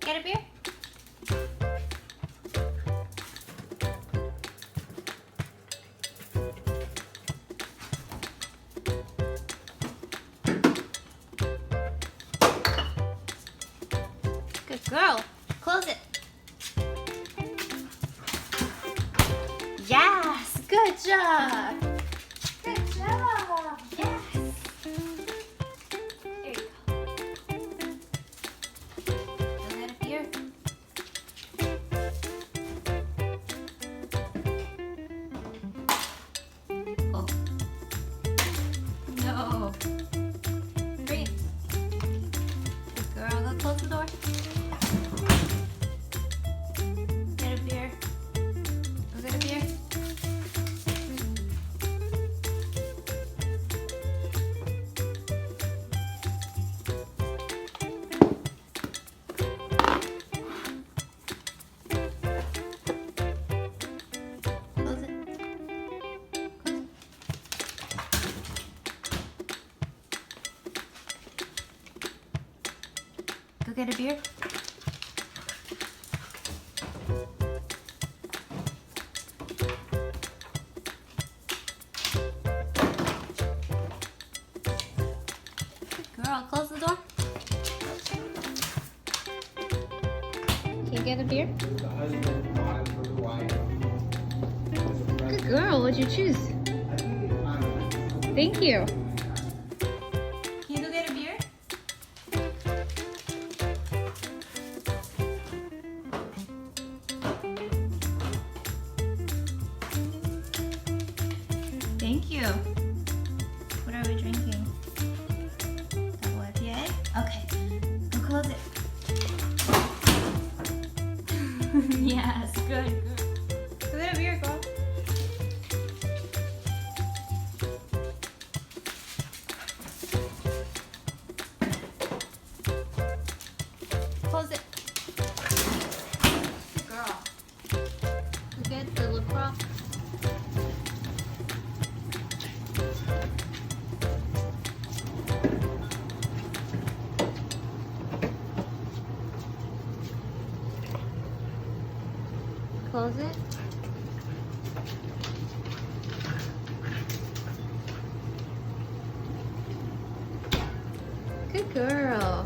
Get a beer? Good girl. Close it. Yes, good job. Good job. Yes. There you go. Go get a beer. Oh. No. Great. Good girl. Go close the door. Get a beer. Go get a beer. Close it. Go get a beer. Good girl, close the door. Can you get a beer? The husband bought for the wife. Good girl, what'd you choose? Thank you. Can you go get a beer? Thank you. What are we drinking? Double IPA? Okay, go close it. Yes, good, good. Go get a beer, girl. Close it. Good girl. Go get the LaCroix. Close it. Good girl.